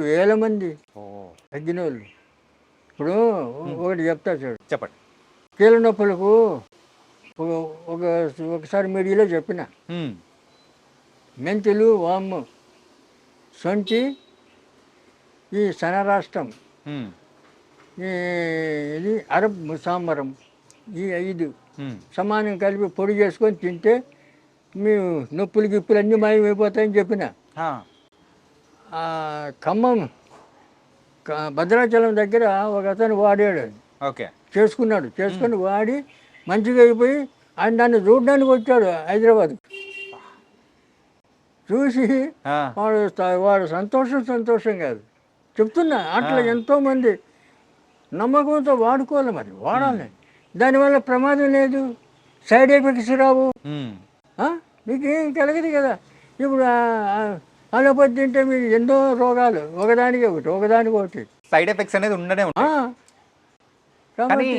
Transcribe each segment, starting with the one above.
వేల మంది ఓ తగ్గిన వాళ్ళు. ఇప్పుడు ఉమ్, ఒకటి చెప్తా చూడు. చెప్పండి. కీళ్ళ నొప్పులకు ఒక ఒక ఒకసారి మీడియాలో చెప్పిన ఉమ్, మెంతులు, వాము, సొంటి, ఈ సనరాష్ట్రం, ఉమ్, ఈ ఇది అరబ్ సాంబరం, ఈ 5 ఉమ్, సమానం కలిపి పొడి చేసుకొని తింటే మీ నొప్పులు గిప్పులు అన్నీ మాయమైపోతాయని చెప్పిన. ఆ, ఆ ఖమ్మం భద్రాచలం దగ్గర ఒక అతను వాడాడు, ఓకే. చేసుకుని వాడి మంచిగా అయిపోయి ఆయన దాన్ని చూడడానికి వచ్చాడు హైదరాబాద్. చూసి ఆ, వాడు సంతోషం కాదు చెప్తున్నా. అట్లా ఎంతోమంది నమ్మకంతో వాడుకోవాలి, మరి వాడాలి. దానివల్ల ప్రమాదం లేదు, సైడ్ ఎఫెక్ట్స్ రావు, ఉమ్, మీకేం కలగదు కదా. ఇప్పుడు అలోపతి తింటే మీకు ఎన్నో రోగాలు ఒకదానికి ఒకటి. సైడ్ ఎఫెక్ట్స్ అనేది ఉండనే ఉంటాయి. కానీ కాబట్టి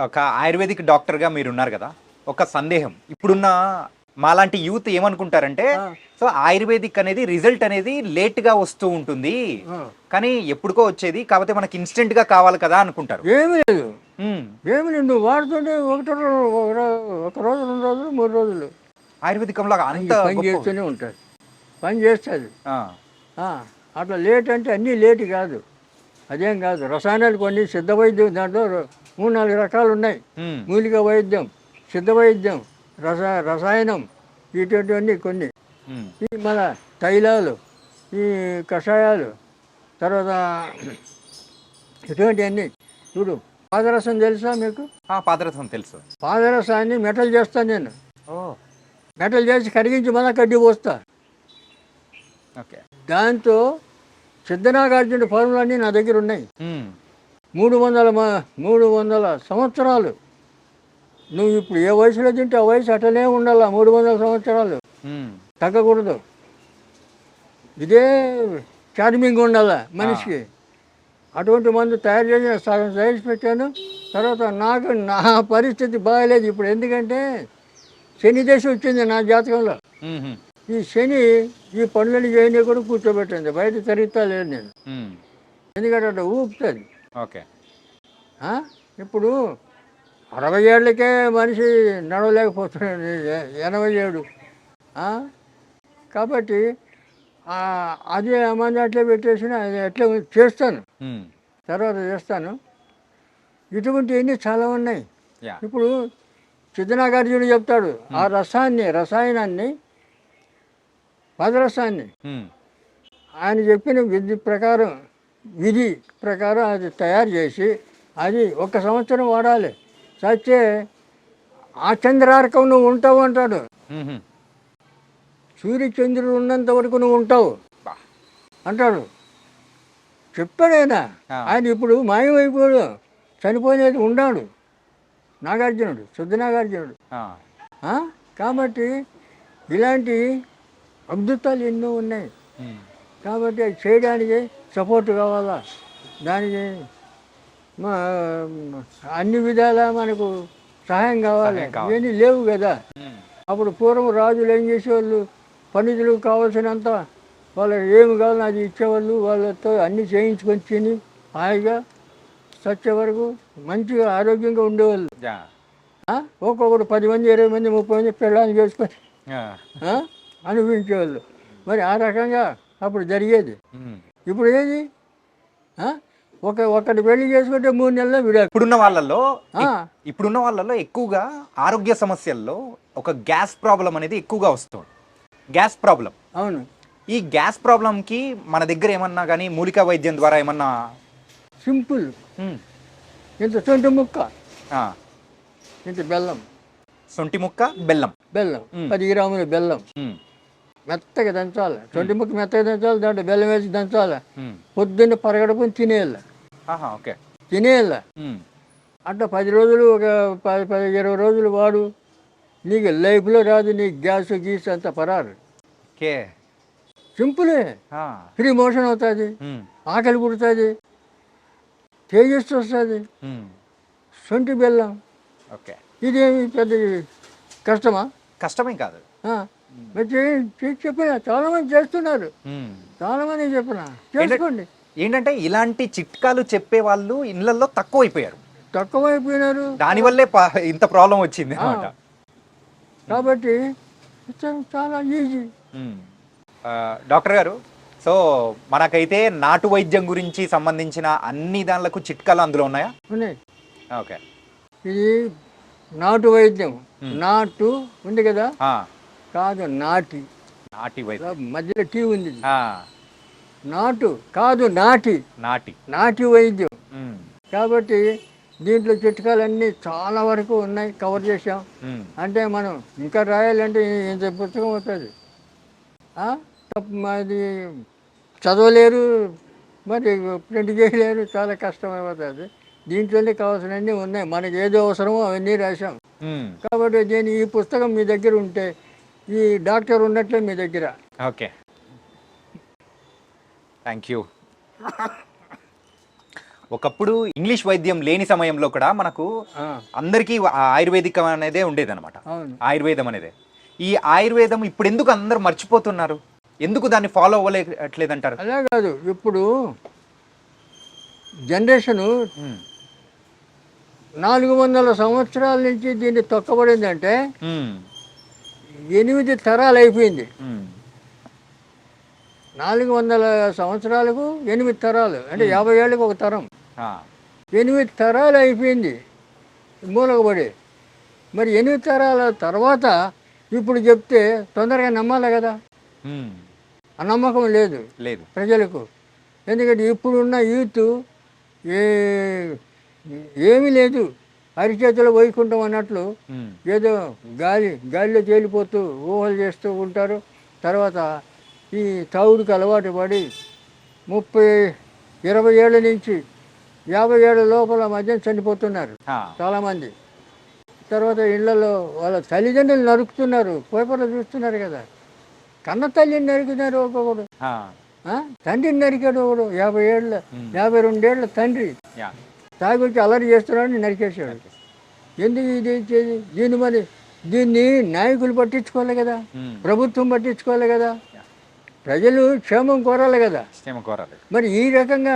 ఒక ఆయుర్వేదిక్ డాక్టర్గా మీరు ఉన్నారు కదా, ఒక సందేహం. ఇప్పుడున్న మాలాంటి యూత్ ఏమనుకుంటారంటే, సో ఆయుర్వేదిక్ అనేది రిజల్ట్ అనేది లేట్గా వస్తూ ఉంటుంది, కానీ ఎప్పుడుకో వచ్చేది, కాకపోతే మనకి ఇన్స్టెంట్గా కావాలి కదా అనుకుంటారు. ఏమి లేదు, ఉమ్, నువ్వు వాడుతుంటే ఒక రోజు 2 రోజులు 3 రోజులు ఆయుర్వేదికంలో అంత పని గొప్ప. చేస్తూనే ఉంటుంది, పని చేస్తుంది. ఆ, అట్లా లేట్ అంటే అన్నీ లేట్ కాదు, అదేం కాదు. రసాయనాలు కొన్ని సిద్ధ వైద్యం, దాంట్లో 3-4 రకాలు ఉన్నాయి. ఉమ్, మూలిక వైద్యం, సిద్ధ వైద్యం, రసాయనం, ఇటువంటివన్నీ కొన్ని. ఉమ్, ఈ మన తైలాలు, ఈ కషాయాలు, తర్వాత ఇటువంటివన్నీ. చూడు, పాదరసం తెలుసా మీకు? పాదరసం తెలుసు. పాదరసాన్ని మెటల్ చేస్తాను నేను. ఓ, మెటల్ చేసి కరిగించి మళ్ళా కడ్డీ పోస్తా. ఓకే. దాంతో సిద్ధనాగార్జున ఫార్ములన్నీ నా దగ్గర ఉన్నాయి. 300 సంవత్సరాలు. నువ్వు ఇప్పుడు ఏ వయసులో తింటే ఆ వయసు అటనే ఉండాల, 300 సంవత్సరాలు తగ్గకూడదు. ఇదే చార్మింగ్ ఉండాల మనిషికి. అటువంటి మందు తయారు చేసి సగం సైజ్ పెట్టాను. తర్వాత నా పరిస్థితి బాగాలేదు ఇప్పుడు, ఎందుకంటే శని దశ వచ్చింది నా జాతకంలో. ఈ శని ఈ పనులని చేయని కూడా కూర్చోబెట్టింది, బయట తిరుగుతా లేదు నేను, ఎందుకంటే అట్లా ఊపుతుంది. ఓకే. ఇప్పుడు 60 ఏళ్ళకే మనిషి నడవలేకపోతున్నాడు, 87. కాబట్టి అది మంది అట్లే పెట్టేసిన, అది అట్లే చేస్తాను, తర్వాత చేస్తాను. ఇటువంటివన్నీ చాలా ఉన్నాయి. ఇప్పుడు సిద్ధనాగార్జునుడు చెప్తాడు, ఆ రసాయనాన్ని పదరసాన్ని ఆయన చెప్పిన విధి ప్రకారం అది తయారు చేసి అది 1 సంవత్సరం వాడాలి. చచ్చే ఆ చంద్రార్కం నువ్వు ఉంటావు అంటాడు. సూర్యచంద్రుడు ఉన్నంత వరకు నువ్వు ఉంటావు అంటాడు, చెప్పాడైనా. ఆయన ఇప్పుడు మాయమైపోయాడు, చనిపోయినది ఉన్నాడు నాగార్జునుడు, సిద్ధనాగార్జునుడు. కాబట్టి ఇలాంటి అద్భుతాలు ఎన్నో ఉన్నాయి. కాబట్టి అది చేయడానికి సపోర్ట్ కావాలా, దానికి అన్ని విధాలా మనకు సహాయం కావాలి. ఇవన్నీ లేవు కదా. అప్పుడు పూర్వం రాజులు ఏం చేసేవాళ్ళు, పండితులకు కావాల్సినంత వాళ్ళకి ఏమి కావాలో అది ఇచ్చేవాళ్ళు. వాళ్ళతో అన్నీ చేయించుకొని తిని హాయిగా చచ్చే వరకు మంచిగా ఆరోగ్యంగా ఉండేవాళ్ళు. ఒక్కొక్కడు 10 మంది 20 మంది 30 మంది పెళ్ళాన్ని చేసుకొని అనుభవించేవాళ్ళు. మరి ఆ రకంగా అప్పుడు జరిగేది. ఇప్పుడు ఏది, ఒకటి పెళ్లి చేసుకుంటే 3 నెలల్లో విడాకు. ఇప్పుడున్న వాళ్ళలో ఎక్కువగా ఆరోగ్య సమస్యల్లో ఒక గ్యాస్ ప్రాబ్లం అనేది ఎక్కువగా వస్తుంది. Gas problem. అవును. ఈ గ్యాస్ ప్రాబ్లంకి మన దగ్గర ఏమన్నా కానీ మూలికా వైద్యం ద్వారా ఏమన్నా? సింపుల్. ఇంత సొంటి ముక్క, ఇంత బెల్లం. సొంటి ముక్క బెల్లం 10 గ్రాముల బెల్లం మెత్తగా దంచాలి. సొంటి ముక్క మెత్తగా దంచాలి, దాంట్లో బెల్లం వేసి దంచాలి. పొద్దున్న పరగడుపుని తినేయాలి. తినేయాలి. అట్లా 10 రోజులు, ఒక 10-20 రోజులు వాడు. నీకు లైఫ్లో రాదు, నీకు గ్యాస్ గీస్ అంతా పరారు. సింపులే. ఫ్రీ మోషన్ అవుతుంది, ఆకలి పుడుతుంది, తేజస్సు వస్తుంది. సొంటి బెల్లం. ఇదేమి పెద్ద కష్టమా? కష్టమే కాదు. మరి చెప్పిన చాలామంది చేస్తున్నారు, ఉమ్. చాలామంది చెప్పిన చేసుకోండి. ఏంటంటే ఇలాంటి చిట్కాలు చెప్పే వాళ్ళు ఇళ్లలో తక్కువ అయిపోయారు, తక్కువైపోయినారు దానివల్లే ఇంత ప్రాబ్లం వచ్చింది అనమాట. కాబట్టి చాలా ఈజీ. డాక్టర్ గారు, సో మనకైతే నాటు వైద్యం గురించి సంబంధించిన అన్ని దానిలకు చిట్కాలు అందులో ఉన్నాయా? ఉన్నాయి. ఓకే. ఇది నాటు వైద్యం. నాటు ఉంది కదా, కాదు నాటి. నాటి వైద్యం మధ్యలో టీ ఉంది. ఆ, నాటు కాదు నాటి, నాటి నాటి వైద్యం. కాబట్టి దీంట్లో చిట్కాలన్నీ చాలా వరకు ఉన్నాయి, కవర్ చేసాం. అంటే మనం ఇంకా రాయాలంటే ఇంత పుస్తకం అవుతుంది. అది చదవలేరు, మరి ప్రింట్ చేయలేరు, చాలా కష్టమైపోతుంది. దీంట్లోనే కావాల్సినవన్నీ ఉన్నాయి, మనకి ఏదో అవసరమో అవన్నీ రాశాం. కాబట్టి ఈ పుస్తకం మీ దగ్గర ఉంటే ఈ డాక్టర్ ఉన్నట్లే మీ దగ్గర. Okay, thank you. ఒకప్పుడు ఇంగ్లీష్ వైద్యం లేని సమయంలో కూడా మనకు అందరికీ ఆయుర్వేదికం అనేదే ఉండేది అనమాట. ఆయుర్వేదం అనేది, ఈ ఆయుర్వేదం ఇప్పుడు ఎందుకు అందరు మర్చిపోతున్నారు, ఎందుకు దాన్ని ఫాలో అవ్వలేట్లేదంటారు? అలా కాదు, ఇప్పుడు జనరేషను 400 సంవత్సరాల నుంచి దీన్ని తొక్కబడిందంటే 8 తరాలు అయిపోయింది. 400 సంవత్సరాలకు 8 తరాలు అంటే 50 ఏళ్ళకి ఒక తరం. 8 తరాలు అయిపోయింది మూలకబడి. మరి 8 తరాల తర్వాత ఇప్పుడు చెప్తే తొందరగా నమ్మాలి కదా, ఆ నమ్మకం లేదు ప్రజలకు. ఎందుకంటే ఇప్పుడున్న యూత్ ఏమీ లేదు, అరిచేతిలో వైకుంఠం అన్నట్లు ఏదో గాలిలో తేలిపోతూ ఊహలు చేస్తూ ఉంటారు. తర్వాత ఈ తాగుడుకు అలవాటు పడి 30-20 ఏళ్ళ నుంచి 50 ఏళ్ళ లోపల మధ్య చనిపోతున్నారు చాలామంది. తర్వాత ఇళ్లలో వాళ్ళ తల్లిదండ్రులు నరుకుతున్నారు, పేపర్లో చూస్తున్నారు కదా. కన్న తల్లిని నరికినారు ఒక్కొక్కడు, తండ్రిని నరికాడు ఒకడు. 52 ఏళ్ళ తండ్రి తాగి వచ్చి అల్లరి చేస్తున్నాడని నరికేసాడు. ఎందుకు ఇది ఇచ్చేది? దీన్ని నాయకులు పట్టించుకోవాలి కదా, ప్రభుత్వం పట్టించుకోవాలి కదా, ప్రజలు క్షేమం కోరాలి కదా. మరి ఈ రకంగా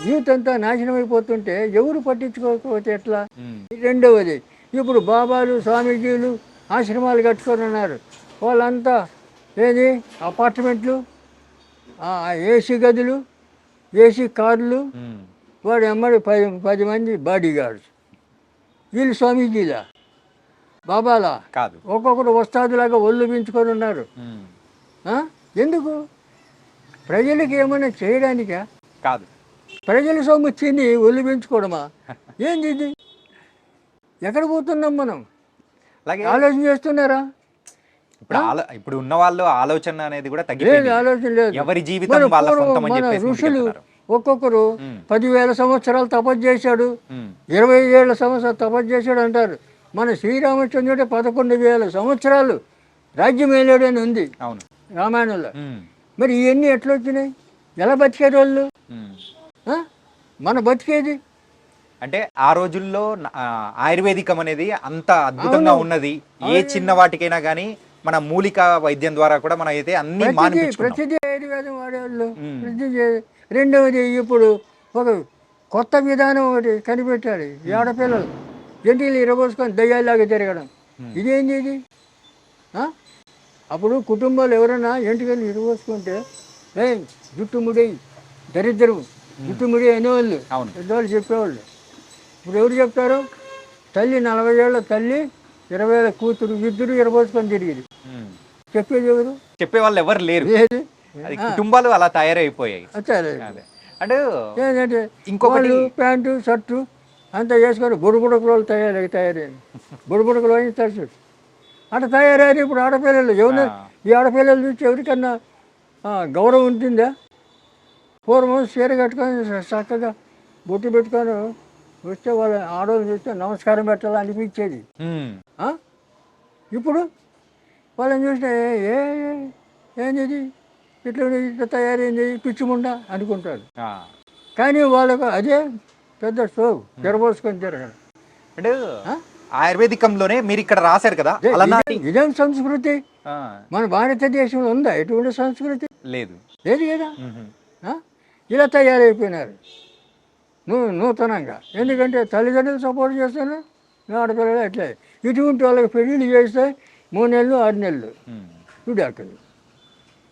యూత్ అంతా నాశనం అయిపోతుంటే ఎవరు పట్టించుకోకపోతే ఎట్లా? రెండవది, ఇప్పుడు బాబాలు స్వామీజీలు ఆశ్రమాలు కట్టుకొని ఉన్నారు. వాళ్ళంతా ఏది అపార్ట్మెంట్లు, ఏసీ గదులు, ఏసీ కార్లు, వాడు ఎమ్మడి 10 మంది బాడీ గార్డ్స్. వీళ్ళు స్వామీజీలా బాబాలా కాదు, ఒక్కొక్కరు వస్తాదులాగా ఒళ్ళు పెంచుకొని ఉన్నారు. ఎందుకు? ప్రజలకి ఏమైనా చేయడానికా? కాదు, ప్రజల సొమ్ము తిని ఒళ్ళు పెంచుకోవడమా? ఏంది ఇది? ఎక్కడ పోతున్నాం మనం? ఆలోచన చేస్తున్నారా? ఇప్పుడు ఉన్న వాళ్ళు ఆలోచన అనేది కూడా తగ్గిపోయింది. ఆలోచన లేదు. ఎవరి జీవితం వాళ్ళ సొంతం అని చెప్పేసి ఋషులు ఒక్కొక్కరు 10,000 సంవత్సరాలు తపస్సు చేశాడు, 20 ఏళ్ళ సంవత్సరాలు తపస్సు చేశాడు అంటారు. మన శ్రీరామచంద్రుడే 11,000 సంవత్సరాలు రాజ్యం వేలాడని ఉంది రామాయణంలో. మరి ఇవన్నీ ఎట్లా వచ్చినాయి? ఎలా బతికేది వాళ్ళు? మన బతికేది అంటే ఆ రోజుల్లో ఆయుర్వేదికం అనేది అంత అద్భుతంగా ఉన్నది. ఏ చిన్న వాటికైనా కానీ మన మూలిక వైద్యం ద్వారా కూడా మనం అయితే అన్ని ప్రతిదీ ఆయుర్వేదం వాడేవాళ్ళు. రెండవది, ఇప్పుడు ఒక కొత్త విధానం ఒకటి కనిపెట్టాడు. ఈ ఆడపిల్లలు జంటీలు ఇరబోసుకొని దయ్యాల్లాగా తిరగడం, ఇదేంది ఇది? అప్పుడు కుటుంబాలు ఎవరైనా ఎంటికలు ఇరబోసుకుంటే జుట్టు ముడి దరిద్రం, జుట్టు ముడి అనేవాళ్ళు, పెద్దవాళ్ళు చెప్పేవాళ్ళు. ఇప్పుడు ఎవరు చెప్తారు? తల్లి 40 ఏళ్ళ తల్లి 20 ఏళ్ళ కూతురు ఇద్దరు ఇరబోసుకొని తిరిగింది. చెప్పేది ఎవరు? చెప్పేవాళ్ళు ఎవరు లేరు. కుటుంబాలు అలా తయారైపోయాయి. అంటే ఏంటంటే ఇంకొకటి ప్యాంటు షర్టు అంతా వేసుకొని బుడబుడకలు తయారయ్యి బుడబుడకలు అని తరచు అట్లా తయారయ్యారు. ఇప్పుడు ఆడపిల్లలు ఎవరు? ఈ ఆడపిల్లలు చూసి ఎవరికన్నా గౌరవం ఉంటుందా? పూర్వం చీర కట్టుకొని చక్కగా బొట్టు పెట్టుకొని వస్తే వాళ్ళ ఆడవాళ్ళు చూస్తే నమస్కారం పెట్టాలని అనిపించేది. ఇప్పుడు వాళ్ళని చూస్తే ఏంది ఇట్లా తయారైంది పిచ్చిముండా అనుకుంటారు. కానీ వాళ్ళకు అదే పెద్ద షో జరబోసుకొని తిరగడం. అంటే ఆయుర్వేదికంలోనే మీరు ఇక్కడ రాశారు కదా అలనాటి ఇదేం సంస్కృతి ఆ, మన భారతదేశంలో ఉందా ఎటువంటి సంస్కృతి? లేదు. లేదు కదా. మ్మ్. ఆ? ఇలా తయారైపోయినారు నూతనంగా. ఎందుకంటే తల్లిదండ్రులు సపోర్ట్ చేస్తారు, ఆడపిల్లలు అట్లే. ఇటువంటి వాళ్ళకి పెళ్ళిళ్ళు చేస్తే 3 నెలలు 6 నెలలు మ్మ్. విడాకులు.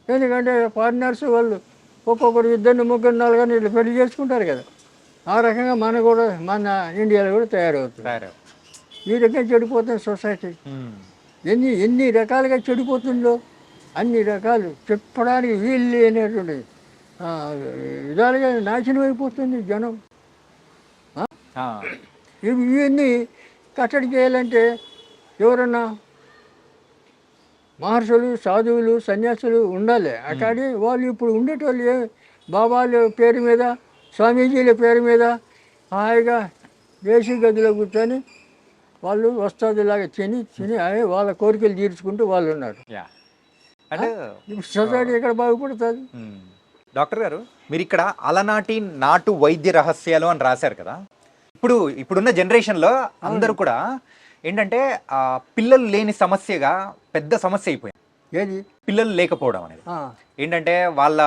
ఎందుకంటే పార్ట్నర్స్ వాళ్ళు ఒక్కొక్కరు 2 3 4 ఇట్లా పెళ్లి చేసుకుంటారు కదా. ఆ రకంగా మన ఇండియాలో కూడా తయారవుతుంది. సరే. ఈ రకంగా చెడిపోతుంది సొసైటీ. మ్మ్. ఎన్ని రకాలుగా చెడిపోతుందో అన్ని రకాలు చెప్పడానికి వీలు లేనటువంటి విధాలుగా నాశనం అయిపోతుంది జనం. ఆ, ఇవన్నీ కట్టడి చేయాలంటే ఎవరన్నా మహర్షులు, సాధువులు, సన్యాసులు ఉండాలి. అక్కడి వాళ్ళు ఇప్పుడు ఉండేటోళ్ళు బాబాల పేరు మీద, స్వామీజీల పేరు మీద హాయిగా దేశీ గదిలో కూర్చొని వాళ్ళు వస్తాదిలాగా తిని వాళ్ళ కోరికలు తీర్చుకుంటూ వాళ్ళు ఉన్నారు. యా. అంటే ఇప్పుడు సొసైటీ ఎక్కడ బాగుపడుతుంది? డాక్టర్ గారు, మీరు ఇక్కడ అలనాటి నాటు వైద్య రహస్యాలు అని రాశారు కదా. ఇప్పుడున్న జనరేషన్లో అందరూ కూడా ఏంటంటే పిల్లలు లేని సమస్యగా పెద్ద సమస్య అయిపోయింది. ఏది పిల్లలు లేకపోవడం అనేది ఏంటంటే వాళ్ళ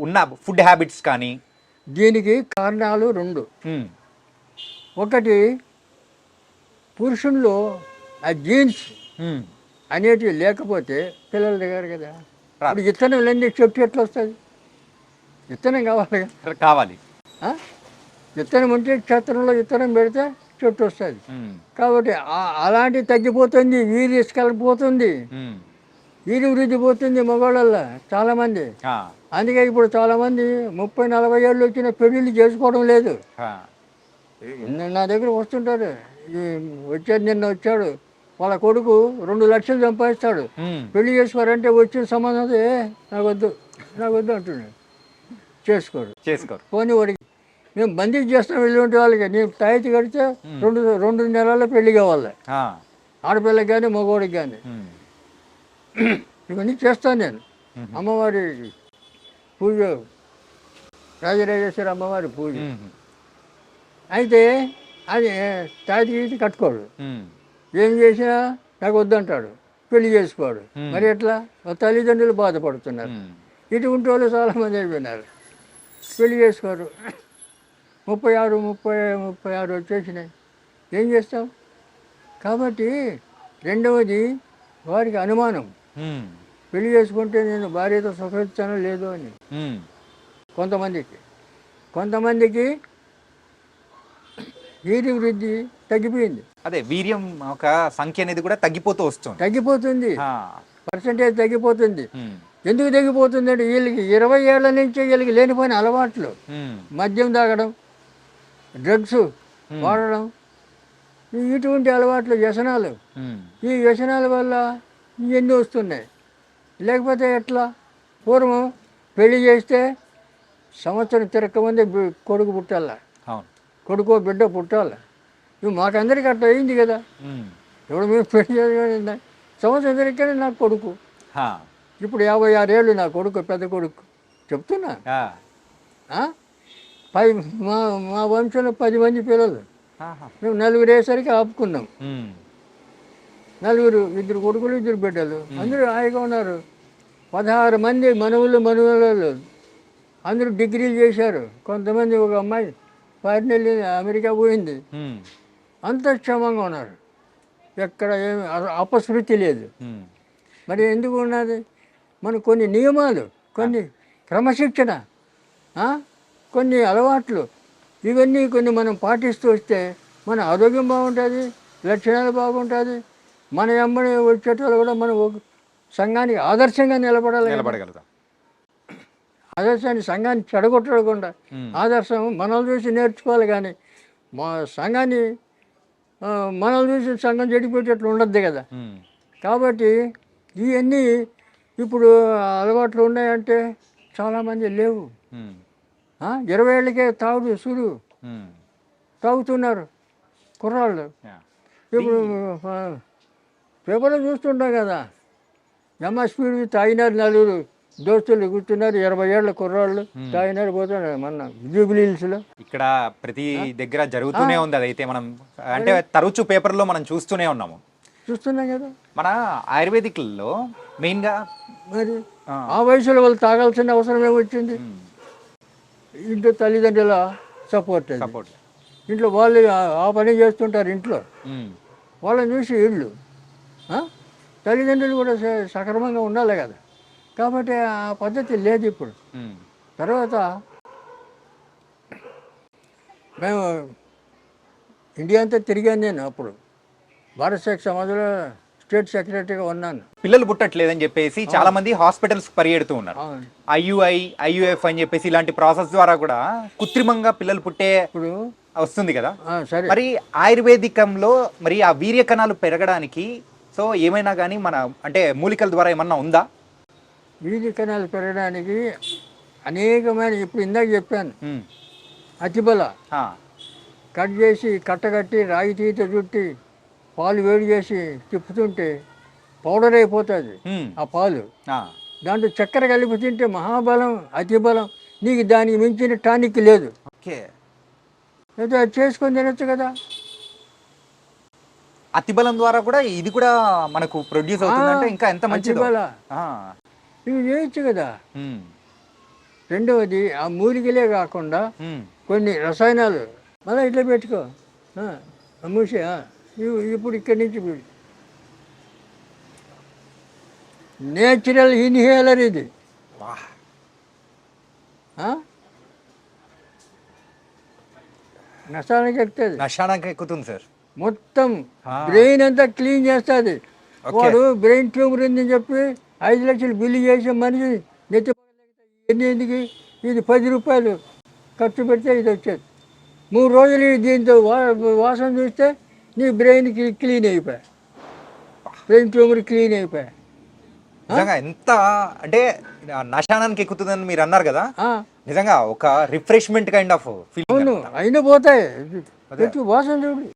ఉన్న ఫుడ్ హ్యాబిట్స్ కానీ. దీనికి కారణాలు 2. ఒకటి పురుషుల్లో ఆ జీన్స్ అనేటివి లేకపోతే పిల్లల దగ్గర కదా. ఇప్పుడు విత్తనం లేని చెట్టు ఎట్లా వస్తుంది? విత్తనం కావాలి. విత్తనం ఉంటే క్షేత్రంలో విత్తనం పెడితే చెట్టు వస్తుంది. కాబట్టి అలాంటివి తగ్గిపోతుంది, వీర్యస్కలిపోతుంది, వీరి వృద్ధి పోతుంది మగవాళ్ళల్లో చాలామంది. అందుకే ఇప్పుడు చాలామంది 30-40 ఏళ్ళు వచ్చిన పెళ్ళిళ్ళు చేసుకోవడం లేదు. నా దగ్గర వస్తుంటారు, నిన్న వచ్చాడు వాళ్ళ కొడుకు 2 లక్షలు సంపాదిస్తాడు, పెళ్లి చేసుకోరంటే వచ్చిన సంబంధం నాకు వద్దు అంటున్నాడు. చేసుకోరు. పోనీ వాడికి మేము బందీ చేస్తాం వెళ్ళి వాళ్ళకి. నేను తాయితీ కడితే 2 నెలల్లో పెళ్లి కావాలి, ఆడపిల్లకి కానీ మగవాడికి కానీ. ఇవన్నీ చేస్తాను నేను. అమ్మవారి పూజ, రాజరాజేశ్వరి అమ్మవారి పూజ అయితే అది తాయితీ కట్టుకోడు. ఏం చేసినా నాకు వద్దంటాడు, పెళ్లి చేసుకోడు. మరి ఎట్లా? తల్లిదండ్రులు బాధపడుతున్నారు. ఇటువంటి వాళ్ళు చాలామంది అయిపోయినారు, పెళ్లి చేసుకోరు. 36 వచ్చేసినాయి. ఏం చేస్తాం? కాబట్టి రెండవది వారికి అనుమానం, పెళ్లి చేసుకుంటే నేను భార్యతో సుఖిస్తానో లేదో అని. కొంతమందికి వీర్య వృద్ధి తగ్గిపోయింది. అదే వీర్యం ఒక సంఖ్య అనేది కూడా తగ్గిపోతుంది, పర్సంటేజ్ తగ్గిపోతుంది. ఎందుకు తగ్గిపోతుంది అంటే వీళ్ళకి 20 ఏళ్ల నుంచి వీళ్ళకి లేనిపోయిన అలవాట్లు, మద్యం తాగడం, డ్రగ్స్ వాడడం, ఇటువంటి అలవాట్లు, వ్యసనాలు. ఈ వ్యసనాల వల్ల ఇవన్నీ వస్తున్నాయి. లేకపోతే ఎట్లా? పూర్వం పెళ్లి చేస్తే సంవత్సరం తిరగకముందే కొడుకు పుట్టాల, కొడుకో బిడ్డ పుట్టాలి. ఇవి మాకందరికీ అట్లా అయింది కదా. ఇప్పుడు మేము పెళ్లి చేయాలి, సంవత్సరం తిరగకనే నాకు కొడుకు. ఇప్పుడు 56 ఏళ్ళు నా కొడుకు, పెద్ద కొడుకు. చెప్తున్నా, మా వంశంలో 10 మంది పిల్లలు, మేము 4 వేసరికి ఆపుకున్నాం. 4, 2 కొడుకులు 2 బిడ్డలు, అందరూ హాయిగా ఉన్నారు. 16 మంది మనవళ్ళు అందరూ డిగ్రీలు చేశారు. కొంతమంది, ఒక అమ్మాయి ఫారిన్ వెళ్ళి అమెరికా పోయింది. అంత క్షేమంగా ఉన్నారు, ఎక్కడ ఏమి అపశృతి లేదు. మరి ఎందుకు ఉన్నది? మనకు కొన్ని నియమాలు, కొన్ని క్రమశిక్షణ, కొన్ని అలవాట్లు, ఇవన్నీ కొన్ని మనం పాటిస్తూ వస్తే మన ఆరోగ్యం బాగుంటుంది, లక్షణాలు బాగుంటుంది. మన అమ్మని వచ్చేటోళ్ళు కూడా మనం సంఘానికి ఆదర్శంగా నిలబడగలుగుతాం. ఆదర్శాన్ని సంఘాన్ని చెడగొట్టకుండా ఆదర్శం మనల్ని చూసి నేర్చుకోవాలి. కానీ మా సంఘాన్ని మనల్ని చూసి సంఘం చెడిపోయేటట్లు ఉండద్దు కదా. కాబట్టి ఇవన్నీ ఇప్పుడు అలవాట్లు ఉన్నాయంటే చాలామంది లేవు. 20 ఏళ్ళకే తాగుతున్నారు కుర్రాళ్ళు. ఇప్పుడు పేపర్లో చూస్తుంటాం కదా, స్పీడ్ తాగినారు 4 దోస్తులు కూర్చున్నారు 20 ఏళ్ళ కుర్రాళ్ళు తాగినారు పోతున్నారు మొన్న జూబిలీ హిల్స్లో. ఇక్కడ ప్రతి దగ్గర జరుగుతూనే ఉంది అదైతే మనం అంటే తరచు పేపర్లో మనం చూస్తూనే ఉన్నాము. చూస్తున్నాం కదా. మన ఆయుర్వేదిక్లో మెయిన్గా మరి ఆ వయసులో వాళ్ళు తాగాల్సిన అవసరం ఏమొచ్చింది? ఇంట్లో తల్లిదండ్రుల సపోర్ట్ సపోర్ట్, ఇంట్లో వాళ్ళు ఆ పని చేస్తుంటారు ఇంట్లో, వాళ్ళని చూసి వీళ్ళు తల్లిదండ్రులు కూడా సక్రమంగా ఉండాలి కదా. కాబట్టి ఆ పద్ధతి లేదు ఇప్పుడు. తర్వాత మేము ఇండియా అంతా తిరిగాను. నేను అప్పుడు భారత సేక్ సమాజంలో స్టేట్ సెక్రటరీగా ఉన్నాను. పిల్లలు పుట్టట్లేదని చెప్పేసి చాలా మంది హాస్పిటల్స్ పరిగెడుతూ ఉన్నారు. ఐయుఐ ఐయుఎఫ్ అని చెప్పేసి ఇలాంటి ప్రాసెస్ ద్వారా కూడా కృత్రిమంగా పిల్లలు పుట్టే ఇప్పుడు వస్తుంది కదా. సరే, మరి ఆయుర్వేదికంలో మరి ఆ వీర్య కణాలు పెరగడానికి సో ఏమైనా కానీ మన అంటే మూలికల ద్వారా ఏమన్నా ఉందా? వీర్య కణాలు పెరగడానికి అనేకమైన, ఇప్పుడు ఇందాక చెప్పాను, అతిబల కట్ చేసి కట్టగట్టి రాగి తీత చుట్టి పాలు వేడి చేసి తిప్పుతుంటే పౌడర్ అయిపోతుంది ఆ పాలు. దాంట్లో చక్కెర కలిపి తింటే మహాబలం, అతిబలం. నీకు దానికి మించిన టానిక్ లేదు. అయితే అది చేసుకొని తినచ్చు కదా. అతిబలం ద్వారా కూడా ఇది కూడా మనకు ప్రొడ్యూస్ అవుతుందంటే ఇంకా ఎంత మంచిది. ఇవి చేయొచ్చు కదా. రెండవది ఆ మూలికలే కాకుండా కొన్ని రసాయనాలు మళ్ళీ ఇట్లా పెట్టుకో మూసే. ఇప్పుడు ఇక్కడి నుంచి నేచురల్ ఇన్హేలర్ ఇది. నష్టానికి ఎక్కుతుంది. నష్టానికి ఎక్కుతుంది సార్. మొత్తం బ్రెయిన్ అంతా క్లీన్ చేస్తుంది. వాడు బ్రెయిన్ ట్యూమర్ ఉందని చెప్పి 5 లక్షలు బిల్లు చేసే మనిషి నెత్తి ఎందుకు ఇది 10 రూపాయలు ఖర్చు పెడితే ఇది వచ్చేది. 3 రోజులు దీంతో వాసన చూస్తే నీ బ్రెయిన్కి క్లీన్ అయిపోయా, బ్రెయిన్ ట్యూమర్ క్లీన్ అయిపోయా. నిజంగా ఎంత అంటే నశానానికి ఎక్కుతుందని మీరు అన్నారు కదా, నిజంగా ఒక రిఫ్రెష్మెంట్ కైండ్ ఆఫ్ ఫీలింగ్. అవును, అయినా పోతాయి. వాసన చూడు,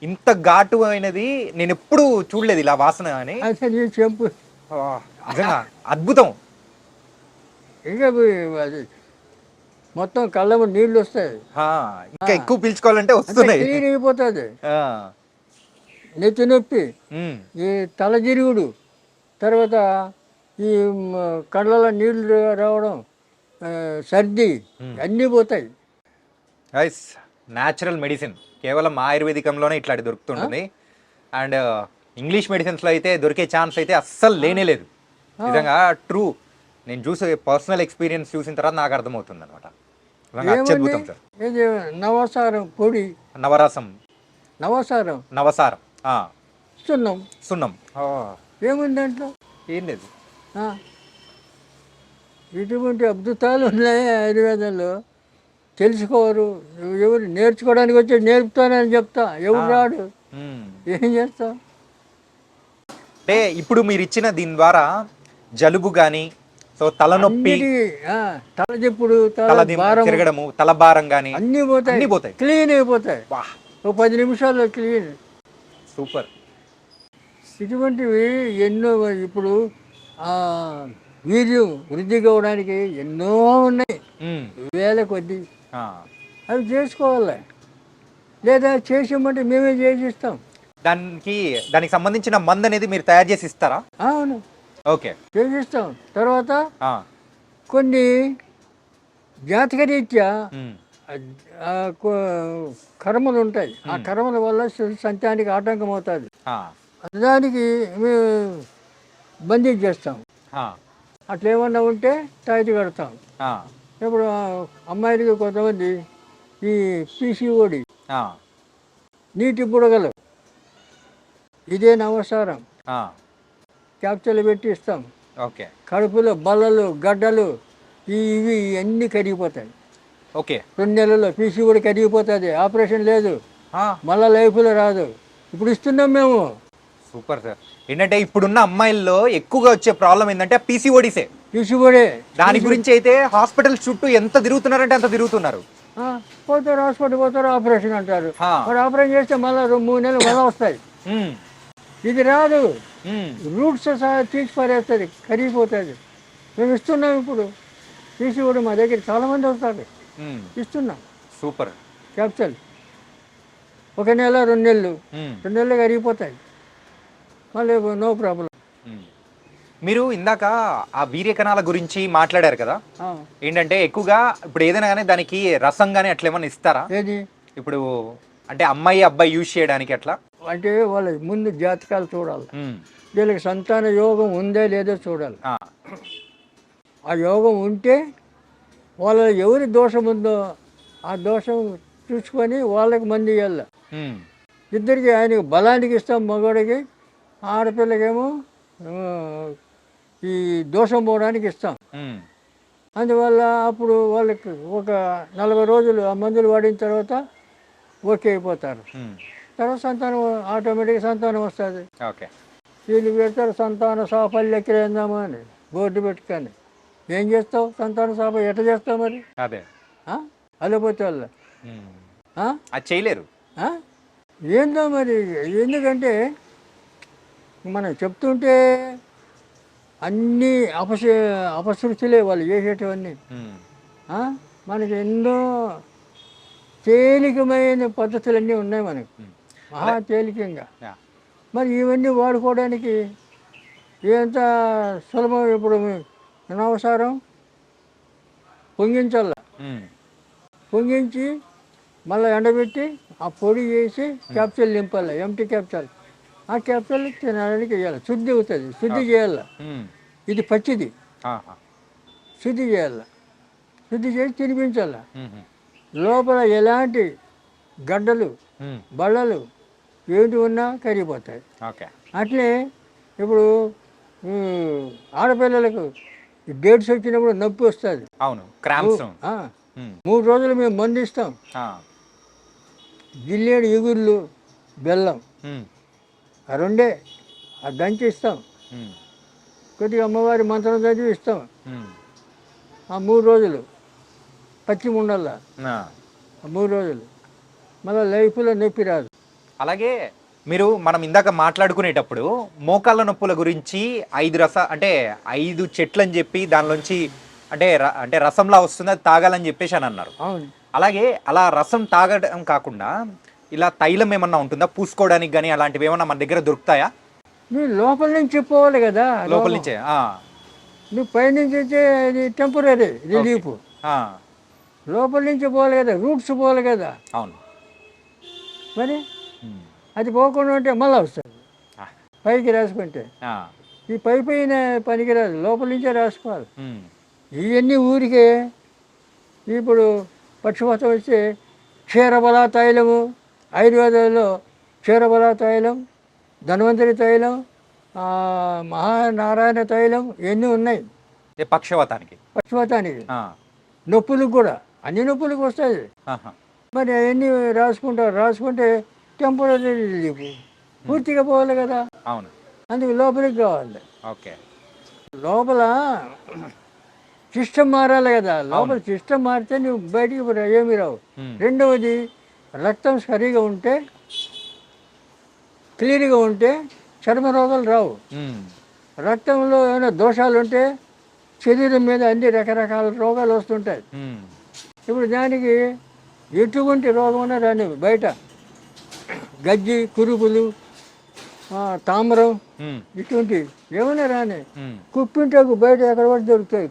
ఇంత ఘాటు అయినది నేను ఎప్పుడు చూడలేదు ఇలా వాసన అని. చెంపు నిజంగా అద్భుతం. ఇంకా అది మొత్తం కళ్ళ నీళ్ళు వస్తాయి. ఇంకా ఎక్కువ పీల్చుకోవాలంటే వస్తున్నాయి. క్లీన్ అయిపోతుంది. నెత్తి నొప్పి, ఈ తలజిరుగుడు, తర్వాత ఈ కళ్ళలో నీళ్లు రావడం, సర్ది అన్నీ పోతాయి. న్యాచురల్ మెడిసిన్ కేవలం ఆయుర్వేదికంలోనే ఇట్లాంటి దొరుకుతుంటుంది. అండ్ ఇంగ్లీష్ మెడిసిన్స్లో అయితే దొరికే ఛాన్స్ అయితే అస్సలు లేనే లేదు. నిజంగా ట్రూ. నేను చూసే పర్సనల్ ఎక్స్పీరియన్స్ చూసిన తర్వాత నాకు అర్థమవుతుంది అనమాట. అత్యద్భుతం సార్. నవసారం పొడి, నవరసం, నవసారం, సున్నం. సున్నం ఏముంది దాంట్లో? ఏం లేదు. ఇటువంటి అద్భుతాలు ఉన్నాయి ఆయుర్వేదంలో. తెలుసుకోరు ఎవరు. నేర్చుకోవడానికి వచ్చి నేర్పుతానని చెప్తా, ఎవరు రాడు. ఏం చేస్తాం? అంటే ఇప్పుడు మీరు ఇచ్చిన దీని ద్వారా జలుబు కానీ, సో తలనొప్పి, తలదిప్పుడు, తిరగడము, తలభారం కానీ అన్నీ పోతాయి, క్లీన్ అయిపోతాయి. 10 నిమిషాల్లో క్లీన్. సూపర్. ఇటువంటివి ఎన్నో. ఇప్పుడు వీర్యం వృద్ధి కావడానికి ఎన్నో ఉన్నాయి, వేల కొద్ది. అవి చేసుకోవాలి. లేదా చేసామంటే మేమే చేసిస్తాం. దానికి సంబంధించిన మందు అనేది మీరు తయారు చేసి ఇస్తారా? అవును, ఓకే, చేసిస్తాం. తర్వాత కొన్ని జాతకరీత్యా కర్మలు ఉంటాయి. ఆ కర్మల వల్ల సంతానికి ఆటంకం అవుతుంది. దానికి మేము బంధించేస్తాం. అట్లా ఏమన్నా ఉంటే తాయితీ కడతాం. ఇప్పుడు అమ్మాయిలకి కొంతమంది ఈ పీసీఓడి, నీటి బుడగలు, ఇదే నవసారం క్యాప్చర్లు పెట్టి ఇస్తాం. కడుపులో బల్లలు, గడ్డలు ఇవి అన్నీ కరిగిపోతాయి. 2 నెలల్లో పీసీఓడి కరిగిపోతుంది. ఆపరేషన్ లేదు, మళ్ళా లైఫ్లో రాదు. ఇప్పుడు ఇస్తున్నాం మేము. Super sir. ఏంటంటే ఇప్పుడున్న అమ్మాయిల్లో ఎక్కువగా వచ్చే ప్రాబ్లం ఏంటంటే పీసీఓడిసే. దాని గురించి అయితే హాస్పిటల్ చుట్టూ ఎంత తిరుగుతున్నారంటే అంత తిరుగుతున్నారు. పోతారు హాస్పిటల్, పోతారు ఆపరేషన్ అంటారు. మరి ఆపరేషన్ చేస్తే మళ్ళీ 3 నెలలు మళ్ళీ వస్తాయి. ఇది రాదు, ఉమ్, రూట్స్ సహా తీసి పారేస్తుంది, కరిగిపోతుంది. మేము ఇస్తున్నాం ఇప్పుడు, తీసి కూడా మా దగ్గర చాలామంది వస్తారు, ఉమ్, ఇస్తున్నాం సూపర్. క్యాప్సల్. 1 నెల 2 నెలలు, ఉమ్, 2 నెలలు కరిగిపోతాయి, మళ్ళీ నో ప్రాబ్లం. ఉమ్. మీరు ఇందాక ఆ వీర్య కణాల గురించి మాట్లాడారు కదా, ఏంటంటే ఎక్కువగా ఇప్పుడు ఏదైనా కానీ దానికి రసం కానీ అట్లా ఏమన్నా ఇస్తారా? ఏది ఇప్పుడు అంటే అమ్మాయి అబ్బాయి యూజ్ చేయడానికి అట్లా? అంటే వాళ్ళ ముందు జాతకాలు చూడాలి, ఉమ్, వీళ్ళకి సంతాన యోగం ఉందే లేదో చూడాలి. ఆ, ఆ యోగం ఉంటే వాళ్ళ ఎవరి దోషం ఉందో ఆ దోషం చూసుకొని వాళ్ళకి మంది ఇవ్వాలి. ఉమ్, ఇద్దరికి ఆయనకి బలానికి ఇస్తాం మగవాడికి, ఆడపిల్లకేమో ఆ, ఈ దోషం పోవడానికి ఇస్తాం. ఉమ్, అందువల్ల అప్పుడు వాళ్ళకి ఒక 40 రోజులు ఆ మందులు వాడిన తర్వాత ఓకే అయిపోతారు. ఉమ్, తర్వాత సంతానం ఆటోమేటిక్గా సంతానం వస్తుంది. ఓకే. వీళ్ళు పెడతారు సంతాన సాఫల్యక్రేందామా అని బోర్డు పెట్టుకొని. ఏం చేస్తావు సంతాన సాఫ ఎట్లా చేస్తావు మరి? అదే. అల్లపోతే వాళ్ళ ఉమ్, అది చేయలేరు. ఏందో మరి, ఎందుకంటే మనం చెప్తుంటే అన్నీ అపశృతులే వాళ్ళు చేసేటివన్నీ. ఉమ్, మనకి ఎన్నో తేలికమైన పద్ధతులన్నీ ఉన్నాయి మనకు, ఉమ్. మహా తేలికంగా. యా. మరి ఇవన్నీ వాడుకోవడానికి ఎంత సులభం. ఇప్పుడు అనవసరం పొంగించాల, ఉమ్, పొంగించి మళ్ళీ ఎండబెట్టి ఆ పొడి చేసి క్యాప్సూల్ నింపాలి, ఎంటీ క్యాప్సూల్. ఆ క్యాప్సూల్ తినడానికి వేయాలి, శుద్ధి అవుతుంది, శుద్ధి చేయాలి. ఉమ్, ఇది పచ్చిది, ఆహా. శుద్ధి చేయాలి, శుద్ధి చేసి తినిపించాలి. ఉమ్, లోపల ఎలాంటి గడ్డలు ఉమ్, బళ్ళలు ఏంటి ఉన్నా కరిగిపోతాయి. ఓకే. అట్లే ఇప్పుడు ఆడపిల్లలకు డేట్స్ వచ్చినప్పుడు నొప్పి వస్తుంది. అవును, క్రాంప్స్. 3 రోజులు మేము మందు ఇస్తాం. జిల్లేడు ఎగుర్లు బెల్లం ఆ రెండే ఆ దంచి ఇస్తాం. కొద్దిగా అమ్మవారి మంత్రం చదివి ఇస్తాం. ఆ 3 రోజులు పచ్చి ఉండల్లా, 3 రోజులు మళ్ళీ లైఫ్లో నొప్పి రాదు. అలాగే మీరు మనం ఇందాక మాట్లాడుకునేటప్పుడు మోకాళ్ళ నొప్పుల గురించి 5 చెట్లు అని చెప్పి దానిలోంచి అంటే రసంలా వస్తుంది, అది తాగాలని చెప్పేసి అని అన్నారు. అవును. అలాగే అలా రసం తాగడం కాకుండా ఇలా తైలం ఏమన్నా ఉంటుందా పూసుకోవడానికి కానీ, అలాంటివి ఏమన్నా మన దగ్గర దొరుకుతాయా? నువ్వు లోపల నుంచి పోవాలి కదా, లోపల నుంచే? నువ్వు పైనుంచి అయితే ఇది టెంపరీ రిలీఫ్, లోపల నుంచి పోవాలి కదా, రూట్స్ పోవాలి కదా. అవును. మరి అది పోకుండా ఉంటే మళ్ళీ వస్తుంది పైకి రాసుకుంటే. ఈ పైన పనికిరాదు, లోపల నుంచే రాసుకోవాలి. ఇవన్నీ ఊరికే ఇప్పుడు పక్షపాతం వస్తే క్షీరబల తైలము, ఆయుర్వేదంలో క్షీరబల తైలం, ధన్వంతరి తైలం, మహానారాయణ తైలం ఇవన్నీ ఉన్నాయి పక్షవాతానికి. నొప్పులకు కూడా, అన్ని నొప్పులకు వస్తుంది. మరి అవన్నీ రాసుకుంటే టెంపరీ రిలీఫ్, పూర్తిగా పోవాలి కదా. అవును. అందుకు లోపలికి కావాలి. ఓకే. లోపల సిస్టమ్ మారాలి కదా, లోపల సిస్టమ్ మారితే నువ్వు బయటికి ఏమి రావు. రెండవది రక్తం సరిగా ఉంటే, క్లీన్గా ఉంటే చర్మ రోగాలు రావు. రక్తంలో ఏమైనా దోషాలు ఉంటే శరీరం మీద అన్ని రకరకాల రోగాలు వస్తుంటాయి. ఇప్పుడు దానికి ఎటువంటి రోగం ఉన్నా రాని, బయట గజ్జి, కురుపులు, తామరం ఇటువంటి ఏమైనా రాని, కుప్పింటాకు బయట ఎక్కడ పడి దొరుకుతాయి.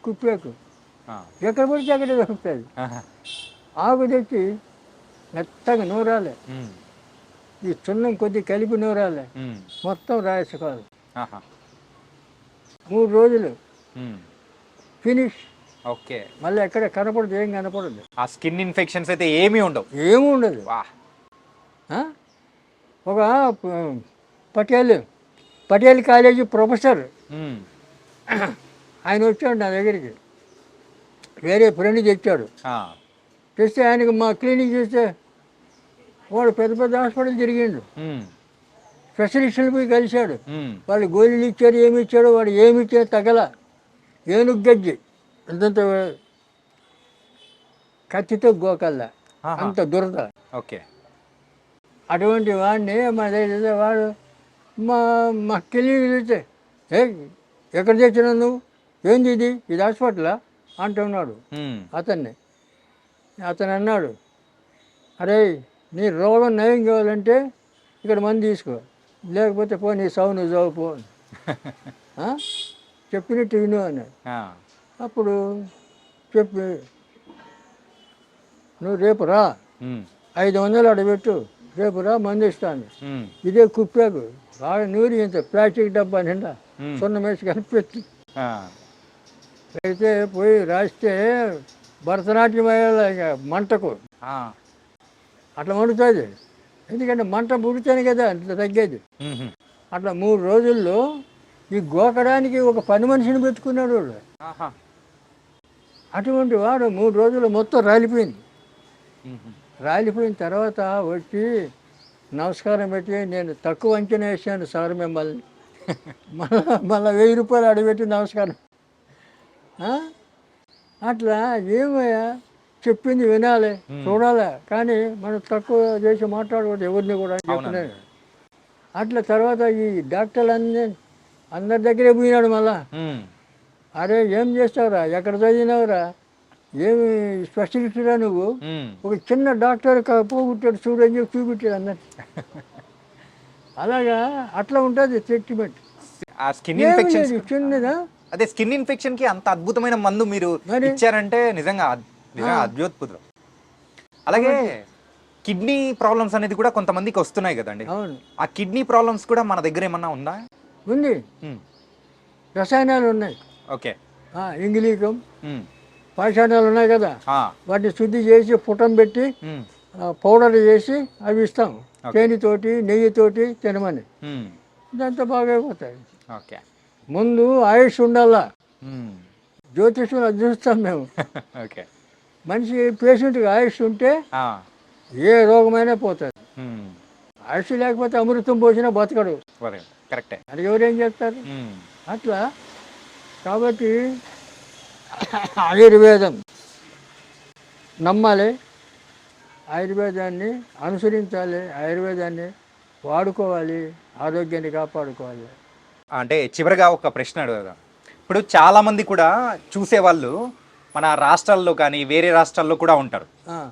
కుప్పాకు ఎక్కడ పడితే అక్కడే దొరుకుతుంది. ఆకు తెచ్చి మెత్తగా నూరాలి, ఈ చున్నం కొద్ది కలిపి నూరాలి, మొత్తం రాసుకోవాలి. 3 రోజులు ఫినిష్. ఓకే. మళ్ళీ ఎక్కడ కనపడదు, ఏం కనపడదు. ఆ స్కిన్ ఇన్ఫెక్షన్స్ అయితే ఏమీ ఉండవు. ఒక పటేల్ కాలేజీ ప్రొఫెసర్ ఆయన వచ్చాడు నా దగ్గరికి, వేరే ఫ్రెండ్ తెచ్చాడు. తెస్తే ఆయనకు మా క్లినిక్ చూస్తే వాడు పెద్ద హాస్పిటల్ తిరిగిండు, స్పెషలిస్టులు పోయి కలిశాడు. వాళ్ళు గోళీలు ఇచ్చారు, ఏమి ఇచ్చాడు, వాడు ఏమి ఇచ్చాడు తగల. ఏనుగు గజ్జి అంతంత కత్తితో గోకల్లా, అంత దురద. ఓకే. అటువంటి వాడిని మా దగ్గర వాడు మా మా కిలికి చూస్తే ఏ ఎక్కడ తెచ్చినావు నువ్వు, ఏంది ఇది హాస్పిటలా అంటున్నాడు అతన్ని. అతను అన్నాడు, అరే నీ రోగం నయం కావాలంటే ఇక్కడ మంది తీసుకో, లేకపోతే పో నీ సావు నువ్వు చావు పో చెప్పినట్టు విను అన్నాడు. అప్పుడు చెప్పి నువ్వు రేపు రా, 500 అడబెట్టు, రేపు రా మంది ఇస్తాను. ఇదే కుప్పాకు బాగా నూరి ఇంత ప్లాస్టిక్ డబ్బా నిండా సున్నం వేసి కలిపెట్టి అయితే పోయి రాస్తే భరతనాట్యం అయ్యేలా ఇక మంటకు అట్లా మండుతుంది. ఎందుకంటే మంట పుడితేనే కదా అంత తగ్గేది. అట్లా 3 రోజుల్లో ఈ గోకడానికి ఒక 10 మనిషిని పెట్టుకున్నాడు వాడు. అటువంటి వాడు 3 రోజులు మొత్తం రాలిపోయింది. రాలిపోయిన తర్వాత వచ్చి నమస్కారం పెట్టి, నేను తక్కువ అంచనా వేసాను సార్ మిమ్మల్ని, మళ్ళీ 1000 రూపాయలు అడగబెట్టి నమస్కారం. అట్లా ఏమయ్యా చెప్పింది వినాలి, చూడాలి, కానీ మనం తక్కువ చేసి మాట్లాడకూడదు ఎవరిని కూడా చెప్తున్నాను. అట్లా తర్వాత ఈ డాక్టర్లు అందరి దగ్గరే పోయినాడు మళ్ళా. అరే ఏం చేస్తావురా, ఎక్కడ చదివినావురా, ఏమి స్పెషలిస్టురా నువ్వు, ఒక చిన్న డాక్టర్ పోగొట్టాడు చూడని చెప్పి చూపించాడు అన్నట్టు. అలాగా అట్లా ఉంటుంది ట్రీట్మెంట్. చిన్నదా అదే స్కిన్ ఇన్ఫెక్షన్ కి అంత అద్భుతమైన మందు మీరు ఇచ్చారంటే నిజంగా అద్భుతం. అలాగే కిడ్నీ ప్రాబ్లమ్స్ అనేది కూడా కొంతమందికి వస్తున్నాయి కదండి. అవును, ఆ కిడ్నీ ప్రాబ్లమ్స్ కూడా మన దగ్గర ఏమన్నా ఉందా? ఉంది, రసాయనాలు ఉన్నాయి. ఓకే, ఇంగిలీకం పాషాణాలు ఉన్నాయి కదా, వాటిని శుద్ధి చేసి పుటం పెట్టి పౌడర్ చేసి అవి ఇస్తాం, తేనెతోటి నెయ్యితోటి తినమని. ఇదంతా బాగా అయిపోతాయి. ముందు ఆయుష్ ఉండాలా, జ్యోతిష్యం అది చూస్తాం మేము. మనిషి పేషెంట్కి ఆయుష్ ఉంటే ఏ రోగమైనా పోతుంది. ఆయుష్ లేకపోతే అమృతం పోసినా బతకడు. కరెక్టే, అది ఎవరేం చేస్తారు. అట్లా కాబట్టి ఆయుర్వేదం నమ్మాలి, ఆయుర్వేదాన్ని అనుసరించాలి, ఆయుర్వేదాన్ని వాడుకోవాలి, ఆరోగ్యాన్ని కాపాడుకోవాలి. అంటే చివరిగా ఒక ప్రశ్న అడుగుదాం. ఇప్పుడు చాలామంది కూడా చూసేవాళ్ళు మన రాష్ట్రాల్లో కానీ వేరే రాష్ట్రాల్లో కూడా ఉంటారు.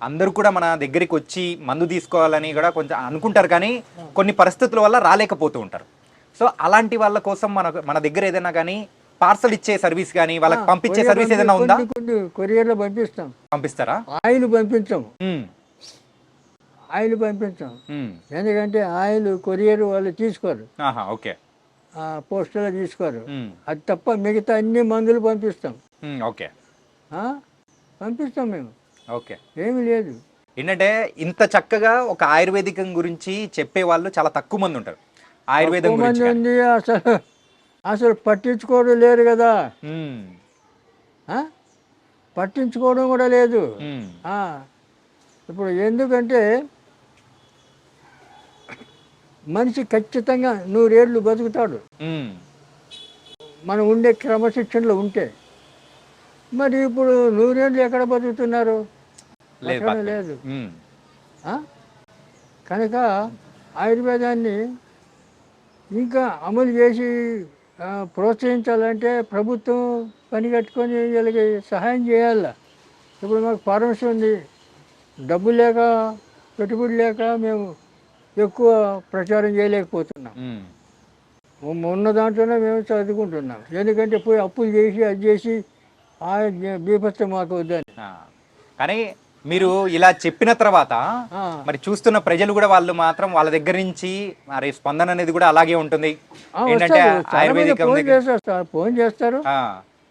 అందరూ కూడా మన దగ్గరికి వచ్చి మందు తీసుకోవాలని కూడా కొంచెం అనుకుంటారు, కానీ కొన్ని పరిస్థితుల వల్ల రాలేకపోతూ ఉంటారు. సో అలాంటి వాళ్ళ కోసం మన దగ్గర ఏదైనా కానీ పార్సల్ ఇచ్చే సర్వీస్ కానీ వాళ్ళకి పంపించే సర్వీస్ ఏదైనా ఉందా? కొరియర్లో పంపిస్తాం. పంపిస్తారా? ఆయిల్ పంపించాం, ఆయిల్ పంపించాం. ఎందుకంటే ఆయిల్ కొరియర్ వాళ్ళు తీసుకోరు, ఓకే, పోస్టర్లో తీసుకోరు. అది తప్ప మిగతా అన్ని మందులు పంపిస్తాం. ఓకే, పంపిస్తాం మేము. ఓకే, ఏమి లేదు. ఏంటంటే ఇంత చక్కగా ఒక ఆయుర్వేదికం గురించి చెప్పే వాళ్ళు చాలా తక్కువ మంది ఉంటారు. ఆయుర్వేదం గురించి ఉంది, అసలు పట్టించుకోవడం లేరు కదా, పట్టించుకోవడం కూడా లేదు. ఇప్పుడు ఎందుకంటే మనిషి ఖచ్చితంగా 100 ఏళ్ళు బతుకుతాడు మనం ఉండే క్రమశిక్షణలో ఉంటే. మరి ఇప్పుడు 100 ఏళ్ళు ఎక్కడ బతుకుతున్నారు? లేదు. కనుక ఆయుర్వేదాన్ని ఇంకా అమలు చేసి ప్రోత్సహించాలంటే ప్రభుత్వం పని కట్టుకొని వీళ్ళకి సహాయం చేయాల. ఇప్పుడు మాకు ఫార్మసీ ఉంది, డబ్బు లేక పెట్టుబడి లేక మేము ఎక్కువ ప్రచారం చేయలేకపోతున్నాం. ఉన్న దాంట్లోనే మేము చదువుకుంటున్నాం. ఎందుకంటే పోయి అప్పులు చేసి అది చేసి బీభత్సం మాకు వద్దని. కానీ మీరు ఇలా చెప్పిన తర్వాత మరి చూస్తున్న ప్రజలు కూడా వాళ్ళు మాత్రం వాళ్ళ దగ్గర నుంచి మరి స్పందన అనేది కూడా అలాగే ఉంటుంది. ఏంటంటే ఆయుర్వేదిక్ ఫోన్ చేస్తారు,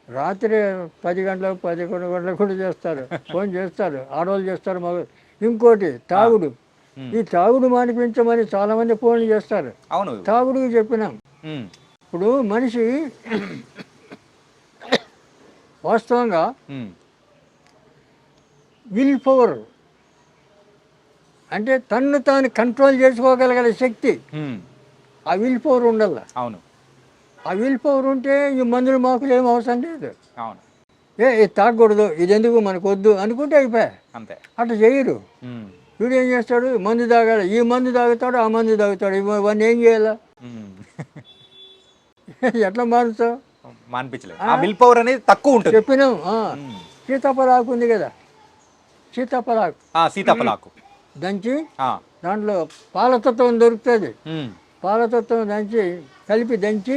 రాత్రి 10 గంటలకు 11 గంటలకు కూడా చేస్తారు, ఫోన్ చేస్తారు, ఆడవాళ్ళు చేస్తారు, మగ. ఇంకోటి తాగుడు, ఈ తాగుడు మానిపించమని చాలా మంది ఫోన్లు చేస్తారు. అవును, తాగుడుకి చెప్పినాం. ఇప్పుడు మనిషి వాస్తవంగా విల్ పవర్ అంటే తన్ను తాను కంట్రోల్ చేసుకోగలిగే శక్తి, ఆ విల్ పవర్ ఉండాల. అవును, ఆ విల్ పవర్ ఉంటే ఈ మందులు మాకులు ఏం అవసరం లేదు. అవును, ఇది తాగకూడదు, ఇది ఎందుకు మనకు వద్దు అనుకుంటే అయిపోయా. అంతే, అట్లా చేయరు. వీడు ఏం చేస్తాడు, మందు తాగాలి, ఈ మందు తాగుతాడు, ఆ మందు తాగుతాడు, ఇవన్నీ ఏం చేయాలా? ఎట్లా మారుతావు? మానిపించలేదు. ఆ విల్ పవర్ అనేది తక్కువ ఉంటుంది. చెప్పినాం. సీతాఫలాకు ఉంది కదా, సీతాఫలాకు దంచి దాంట్లో పాలతత్వం దొరుకుతుంది. పాలతత్వం కలిపి దంచి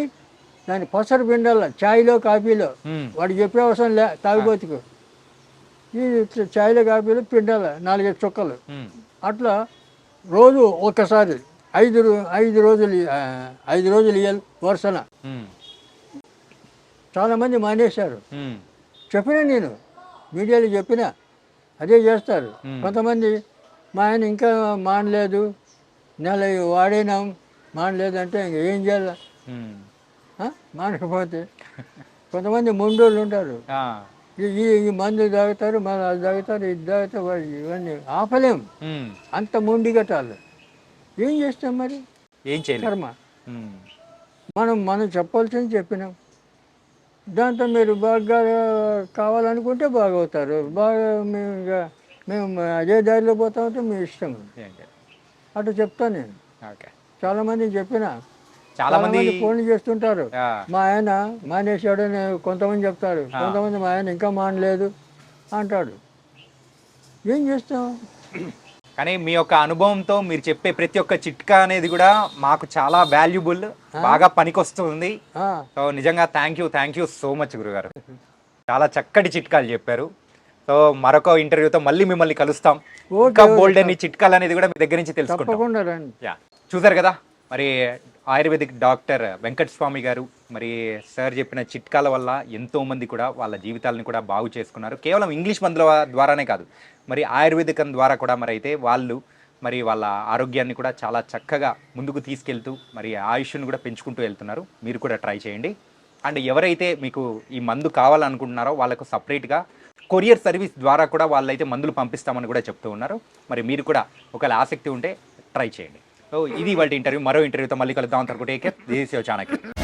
దాన్ని పసరు పిండాల, ఛాయ్లో కాఫీలో. వాడికి చెప్పే అవసరం లే తాగుబోతుకు. ఈ ఛాయ్లో కాఫీలో పిండాల 4-5 చుక్కలు. అట్లా రోజు ఒక్కసారి 5 రోజులు ఇవ్వాలి వరుసన. చాలామంది మానేశారు. చెప్పినా నేను మీడియాలో చెప్పినా అదే చేస్తారు. కొంతమంది మా ఆయన ఇంకా మానలేదు, నెల వాడినాం మానలేదు అంటే ఇంక ఏం చేయాలి? మానకపోతే కొంతమంది మొండోళ్ళు ఉంటారు, ఈ మందు తాగుతారు, మళ్ళీ అది తాగుతారు, ఇది తాగుతారు, ఇవన్నీ ఆపలేం. అంత మొండి కట్టాలి. ఏం చేస్తాం మరి? ఏం చేయాలి? కర్మ. మనం చెప్పాల్సింది చెప్పినాం. దాంతో మీరు బాగా కావాలనుకుంటే బాగవుతారు, బాగా మేము అదే దారిలో పోతామంటే మీ ఇష్టం. అట్లా చెప్తాను నేను. చాలామంది చెప్పిన, చాలామంది ఫోన్లు చేస్తుంటారు, మా ఆయన మానేశాడని కొంతమంది చెప్తారు, కొంతమంది మా ఆయన ఇంకా మానలేదు అంటాడు. ఏం చేస్తాం? కానీ మీ యొక్క అనుభవంతో మీరు చెప్పే ప్రతి ఒక్క చిట్కా అనేది కూడా మాకు చాలా వాల్యుబుల్, బాగా పనికొస్తుంది. సో నిజంగా థ్యాంక్ యూ సో మచ్ గురుగారు. చాలా చక్కటి చిట్కాలు చెప్పారు. సో మరొక ఇంటర్వ్యూతో మళ్ళీ మిమ్మల్ని కలుస్తాం. ఇంకా బోల్డ్ అని చిట్కాలు అనేది కూడా మీ దగ్గర నుంచి తెలుసుకుంటాం. చూసారు కదా, మరి ఆయుర్వేదిక్ డాక్టర్ వెంకటస్వామి గారు, మరి సార్ చెప్పిన చిట్కాల వల్ల ఎంతోమంది కూడా వాళ్ళ జీవితాలను కూడా బాగు చేసుకున్నారు. కేవలం ఇంగ్లీష్ మందుల ద్వారానే కాదు, మరి ఆయుర్వేదికం ద్వారా కూడా మరి అయితే వాళ్ళు మరి వాళ్ళ ఆరోగ్యాన్ని కూడా చాలా చక్కగా ముందుకు తీసుకెళ్తూ మరి ఆయుష్ను కూడా పెంచుకుంటూ వెళ్తున్నారు. మీరు కూడా ట్రై చేయండి. అండ్ ఎవరైతే మీకు ఈ మందు కావాలనుకుంటున్నారో వాళ్ళకు సపరేట్గా కొరియర్ సర్వీస్ ద్వారా కూడా వాళ్ళైతే మందులు పంపిస్తామని కూడా చెప్తూ ఉన్నారు. మరి మీరు కూడా ఒకవేళ ఆసక్తి ఉంటే ట్రై చేయండి. సో ఇది వాళ్ళ ఇంటర్వ్యూ. మరో ఇంటర్వ్యూతో మళ్ళీ కలుద్దాం. అంతవరకు take care. This is your Chanakya.